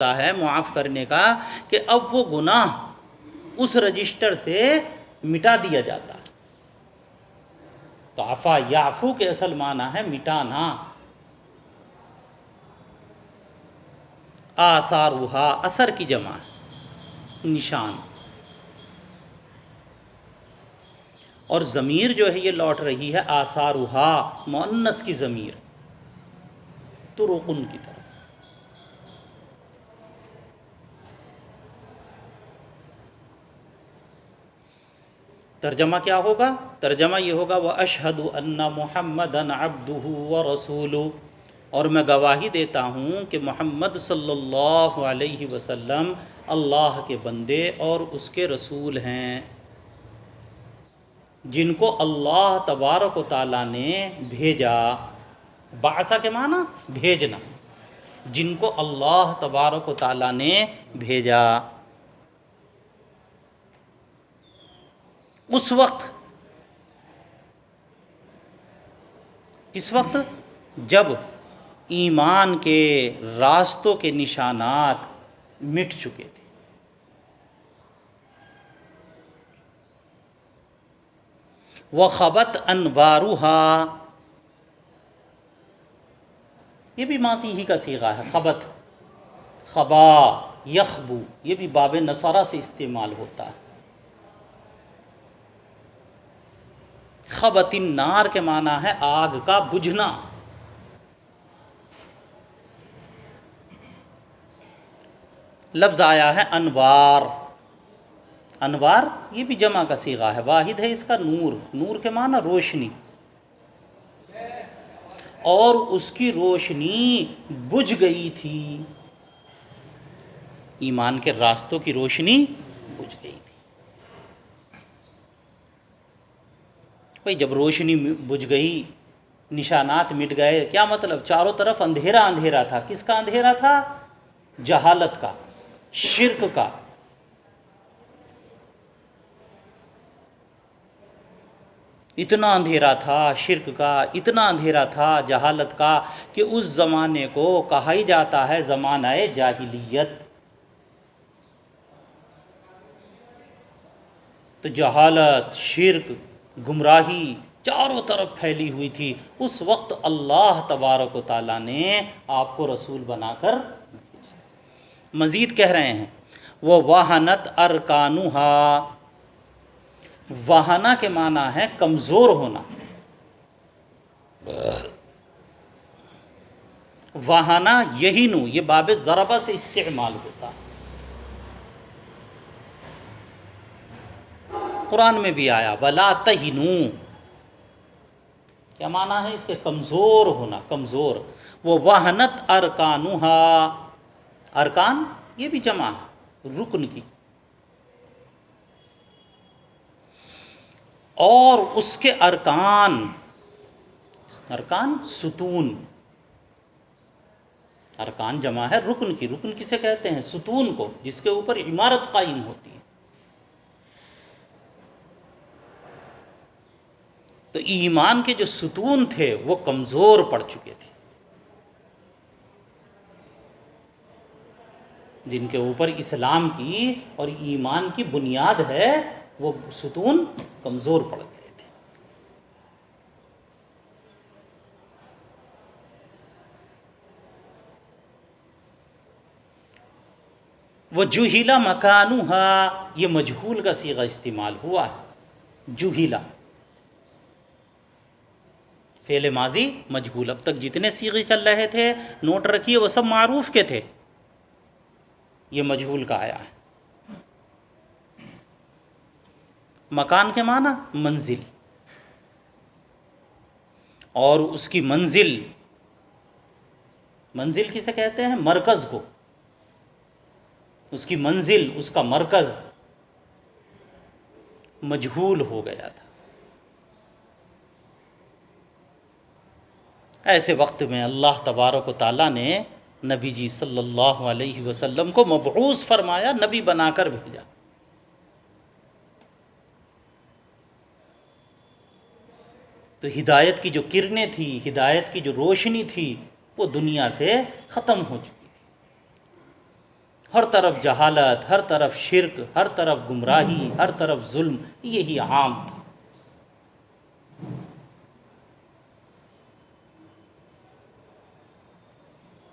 ہے معاف کرنے کا کہ اب وہ گناہ اس رجسٹر سے مٹا دیا جاتا ہے۔ تو عفا یعفو کے اصل معنی ہے مٹانا۔ آثارہا اثر کی جمع ہے، نشان۔ اور ضمیر جو ہے یہ لوٹ رہی ہے آثارہا مؤنث کی ضمیر طرقن کی طرف۔ ترجمہ کیا ہوگا؟ ترجمہ یہ ہوگا وَأَشْهَدُ أَنَّ مُحَمَّدًا عَبْدُهُ وَرَسُولُهُ، اور میں گواہی دیتا ہوں کہ محمد صلی اللہ علیہ وسلم اللہ کے بندے اور اس کے رسول ہیں، جن کو اللہ تبارک و تعالیٰ نے بھیجا۔ بعثہ کے معنی بھیجنا، جن کو اللہ تبارک و تعالیٰ نے بھیجا۔ اس وقت، کس وقت؟ جب ایمان کے راستوں کے نشانات مٹ چکے تھے۔ وَخَبَتْ أَنْوَارُهَا، یہ بھی ماضی ہی کا صیغہ ہے۔ خبت، خبا، یخبو، یہ بھی باب نصرہ سے استعمال ہوتا ہے۔ خبت النار کے معنی ہے آگ کا بجھنا۔ لفظ آیا ہے انوار، انوار یہ بھی جمع کا صیغہ ہے، واحد ہے اس کا نور، نور کے معنی روشنی، اور اس کی روشنی بجھ گئی تھی، ایمان کے راستوں کی روشنی بجھ گئی تھی۔ بھئی جب روشنی بجھ گئی، نشانات مٹ گئے، کیا مطلب؟ چاروں طرف اندھیرا اندھیرا تھا۔ کس کا اندھیرا تھا؟ جہالت کا، شرک کا۔ اتنا اندھیرا تھا شرک کا، اتنا اندھیرا تھا جہالت کا کہ اس زمانے کو کہا ہی جاتا ہے زمانہ جاہلیت۔ تو جہالت، شرک، گمراہی چاروں طرف پھیلی ہوئی تھی۔ اس وقت اللہ تبارک و تعالیٰ نے آپ کو رسول بنا کر مزید کہہ رہے ہیں وَوَهَنَتْ أَرْكَانُهَا، وہنا کے معنی ہے کمزور ہونا۔ وہنا یہینو، یہ باب ضربہ سے استعمال ہوتا ہے، قرآن میں بھی آیا وَلَا تَهِنُوا، کیا معنی ہے اس کے؟ کمزور ہونا، کمزور۔ وَوَهَنَتْ أَرْكَانُهَا، ارکان یہ بھی جمع ہے رکن کی، اور اس کے ارکان، ارکان ستون، ارکان جمع ہے رکن کی، رکن کسے کہتے ہیں؟ ستون کو، جس کے اوپر عمارت قائم ہوتی ہے۔ تو ایمان کے جو ستون تھے وہ کمزور پڑ چکے تھے، جن کے اوپر اسلام کی اور ایمان کی بنیاد ہے، وہ ستون کمزور پڑ گئے تھے۔ وَجُهِلَ مَكَانُهَا، یہ مجہول کا صیغہ استعمال ہوا ہے، جُهِلَ فعل ماضی مجہول۔ اب تک جتنے صیغے چل رہے تھے نوٹ رکھیے، وہ سب معروف کے تھے، یہ مجہول کا آیا ہے۔ مکان کے معنی منزل، اور اس کی منزل، منزل کسے کہتے ہیں؟ مرکز کو، اس کی منزل، اس کا مرکز مجہول ہو گیا تھا۔ ایسے وقت میں اللہ تبارک و تعالیٰ نے نبی جی صلی اللہ علیہ وسلم کو مبعوث فرمایا، نبی بنا کر بھیجا۔ تو ہدایت کی جو کرنیں تھی، ہدایت کی جو روشنی تھی، وہ دنیا سے ختم ہو چکی تھی۔ ہر طرف جہالت، ہر طرف شرک، ہر طرف گمراہی، ہر طرف ظلم، یہی عام تھا۔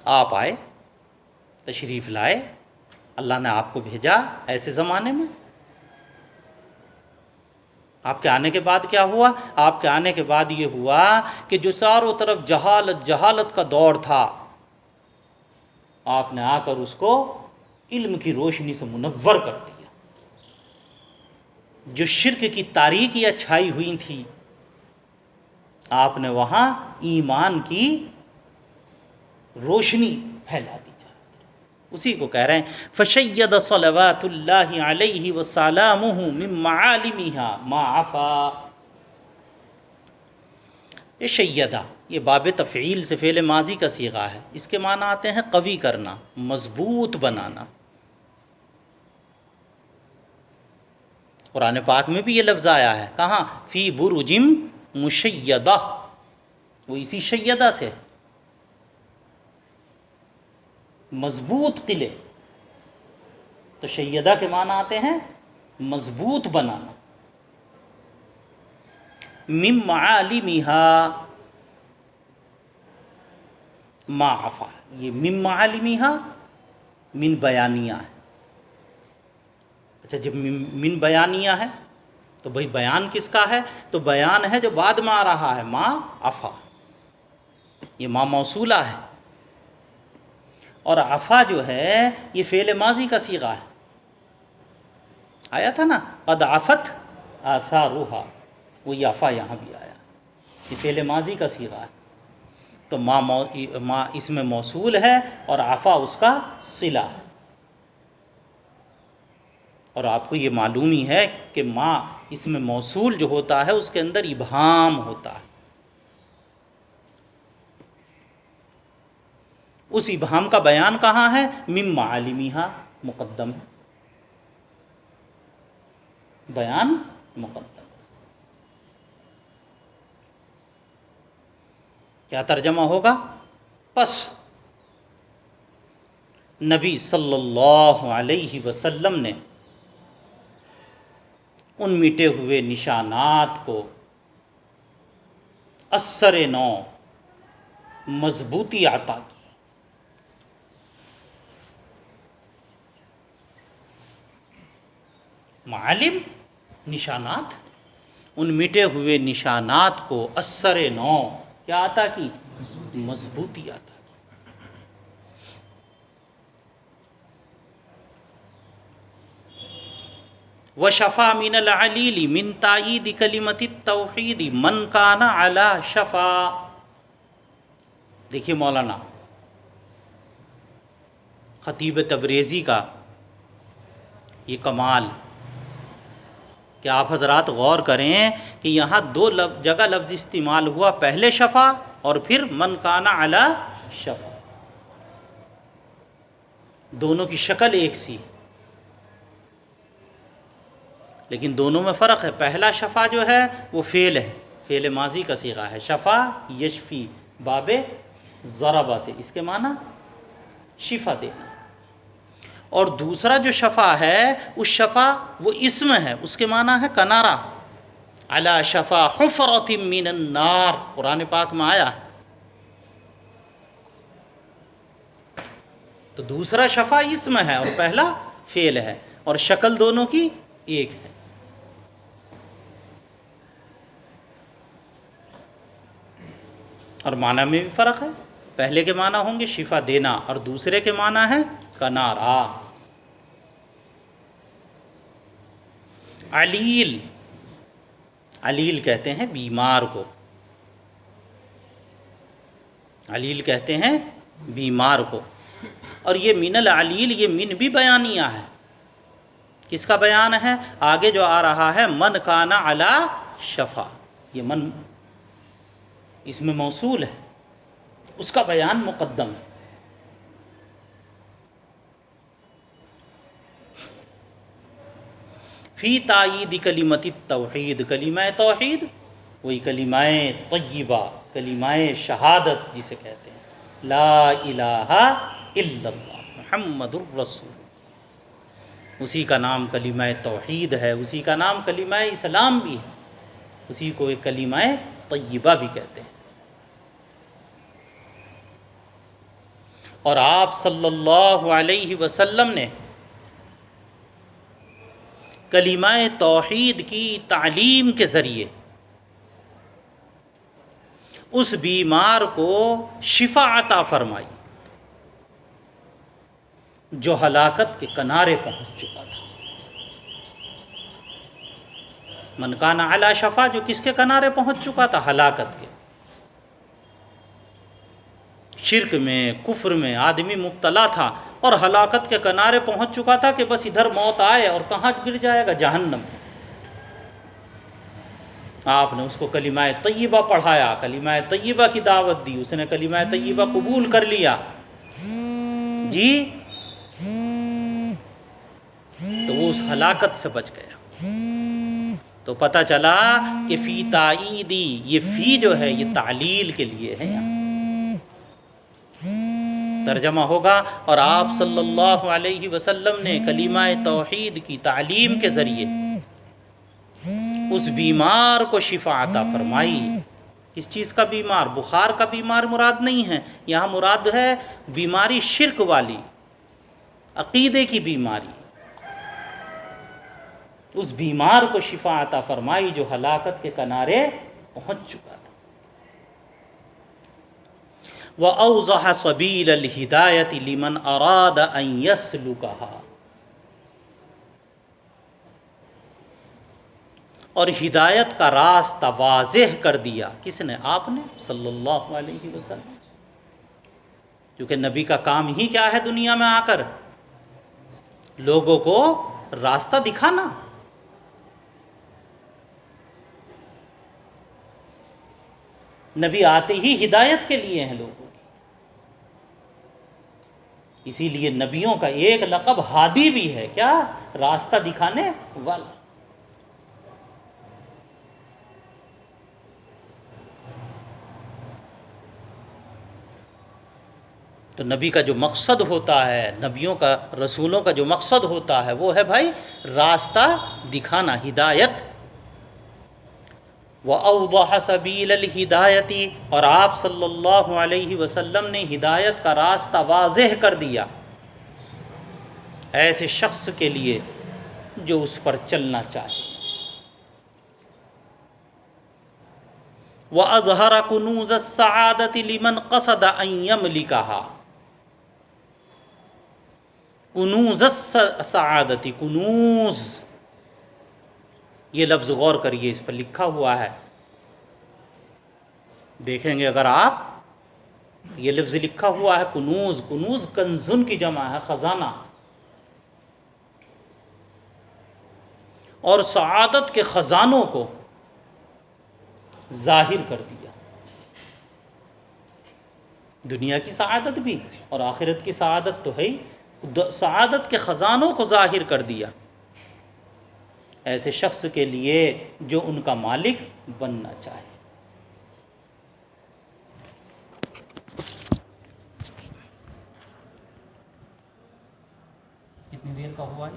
آپ آئے، تشریف لائے، اللہ نے آپ کو بھیجا ایسے زمانے میں۔ آپ کے آنے کے بعد کیا ہوا؟ آپ کے آنے کے بعد یہ ہوا کہ جو چاروں طرف جہالت کا دور تھا، آپ نے آ کر اس کو علم کی روشنی سے منور کر دیا۔ جو شرک کی تاریکیاں چھائی ہوئی تھیں، آپ نے وہاں ایمان کی روشنی پھیلا دی۔ اسی کو کہہ رہے ہیں فشید صلوات اللہ علیہ وسلامہ من معالمها ما عفا۔ یہ شیدہ، یہ باب تفعیل سے فعل ماضی کا صیغہ ہے، اس کے معنی آتے ہیں قوی کرنا، مضبوط بنانا۔ قرآن پاک میں بھی یہ لفظ آیا ہے، کہاں؟ فی برج مشیدہ، وہ اسی شیدہ سے، مضبوط قلعے۔ تو شیدہ کے معنی آتے ہیں مضبوط بنانا۔ من معالمها ما عفا، یہ من معالمها من بیانیہ ہے۔ اچھا، جب من بیانیہ ہے تو بھئی بیان کس کا ہے؟ تو بیان ہے جو بعد میں آ رہا ہے، ما عفا، یہ ما موصولہ ہے، اور عفا جو ہے یہ فعل ماضی کا صیغہ ہے۔ آیا تھا نا قد عفت آثارها، وہی عفا یہاں بھی آیا، یہ فعل ماضی کا صیغہ ہے۔ تو ما اس میں موصول ہے اور عفا اس کا صلہ ہے۔ اور آپ کو یہ معلوم ہی ہے کہ ما اس میں موصول جو ہوتا ہے اس کے اندر ابہام ہوتا ہے، اس ابہام کا بیان کہاں ہے؟ من معالمها، مقدم ہے، بیان مقدم۔ کیا ترجمہ ہوگا؟ پس نبی صلی اللہ علیہ وسلم نے ان مٹے ہوئے نشانات کو اثر نو مضبوطی عطا کی۔ معالم، نشانات، ان مٹے ہوئے نشانات کو اثر نو کیا عطا کی؟ مضبوطی عطا کی۔ وشفا من العلیل من تائید کلمت التوحید من کان علی شفا۔ دیکھیے مولانا خطیب تبریزی کا یہ کمال کہ آپ حضرات غور کریں کہ یہاں دو جگہ لفظ استعمال ہوا، پہلے شفا اور پھر من کان علی شفا، دونوں کی شکل ایک سی، لیکن دونوں میں فرق ہے۔ پہلا شفا جو ہے وہ فعل ہے، فعل ماضی کا صیغہ ہے، شفا یشفی، باب ضربہ سے، اس کے معنی شفا دینا۔ اور دوسرا جو شفا ہے اس شفا وہ اسم ہے، اس کے معنی ہے کنارہ، علی شفا حفرۃ من النار، قرآن پاک میں آیا ہے۔ تو دوسرا شفا اسم ہے اور پہلا فعل ہے، اور شکل دونوں کی ایک ہے۔ اور معنی میں بھی فرق ہے، پہلے کے معنی ہوں گے شفا دینا اور دوسرے کے معنی ہے کنارہ۔ علیل، علیل کہتے ہیں بیمار کو، علیل کہتے ہیں بیمار کو۔ اور یہ من العلیل، یہ من بھی بیانیہ ہے، کس کا بیان ہے؟ آگے جو آ رہا ہے من کان علی شفا، یہ من اس میں موصول ہے، اس کا بیان مقدم ہے۔ فی تائید کلمت التوحید، کلمہ توحید، وہی کلمہ طیبہ، کلمہ شہادت جسے کہتے ہیں، لا الہ الا اللہ محمد الرسول۔ اسی کا نام کلمہ توحید ہے، اسی کا نام کلمہ اسلام بھی ہے، اسی کو ایک کلمہ طیبہ بھی کہتے ہیں۔ اور آپ صلی اللہ علیہ وسلم نے کلمہ توحید کی تعلیم کے ذریعے اس بیمار کو شفا عطا فرمائی جو ہلاکت کے کنارے پہنچ چکا تھا۔ من کان علی شفا، جو کس کے کنارے پہنچ چکا تھا؟ ہلاکت کے۔ شرک میں، کفر میں آدمی مبتلا تھا اور ہلاکت کے کنارے پہنچ چکا تھا کہ بس ادھر موت آئے اور کہاں گر جائے گا؟ جہنم۔ آپ نے اس کو کلمہ طیبہ پڑھایا، کلمہ طیبہ کی دعوت دی، اس نے کلمہ طیبہ قبول کر لیا جی، تو وہ اس ہلاکت سے بچ گیا۔ تو پتہ چلا کہ فی تائیدی، یہ فی جو ہے یہ تعلیل کے لیے ہے، یہاں ترجمہ ہوگا۔ اور آپ صلی اللہ علیہ وسلم نے کلمہ توحید کی تعلیم کے ذریعے اس بیمار کو شفا عطا فرمائی۔ کس چیز کا بیمار؟ بخار کا بیمار مراد نہیں ہے، یہاں مراد ہے بیماری شرک والی، عقیدے کی بیماری۔ اس بیمار کو شفا عطا فرمائی جو ہلاکت کے کنارے پہنچ چکا تھا۔ وَأَوْضَحَ سَبِيلَ الْهِدَایَةِ لِمَنْ أَرَادَ أَنْ يَسْلُكَهَا، اور ہدایت کا راستہ واضح کر دیا۔ کس نے؟ آپ نے، صلی اللہ علیہ وسلم۔ کیونکہ نبی کا کام ہی کیا ہے دنیا میں آ کر؟ لوگوں کو راستہ دکھانا۔ نبی آتے ہی ہدایت کے لیے ہیں لوگوں کی، اسی لیے نبیوں کا ایک لقب ہادی بھی ہے، کیا؟ راستہ دکھانے والا۔ تو نبی کا جو مقصد ہوتا ہے، نبیوں کا، رسولوں کا جو مقصد ہوتا ہے وہ ہے بھائی راستہ دکھانا، ہدایت۔ وَأَوْضَحَ سَبِيلَ الْهِدَایَةِ، اور آپ صلی اللہ علیہ وسلم نے ہدایت کا راستہ واضح کر دیا ایسے شخص کے لیے جو اس پر چلنا چاہے۔ وَأَظْهَرَ كُنُوزَ السَّعَادَةِ لِمَنْ قَصَدَ أَنْ يَمْلِكَهَا۔ کنوز السعادت، کنوز، یہ لفظ غور کریے، اس پر لکھا ہوا ہے، دیکھیں گے اگر آپ، یہ لفظ لکھا ہوا ہے کنوز۔ کنوز کنزن کی جمع ہے، خزانہ۔ اور سعادت کے خزانوں کو ظاہر کر دیا، دنیا کی سعادت بھی اور آخرت کی سعادت تو ہے ہی، سعادت کے خزانوں کو ظاہر کر دیا ایسے شخص کے لیے جو ان کا مالک بننا چاہے۔ کتنی دیر کا ہوا ہے؟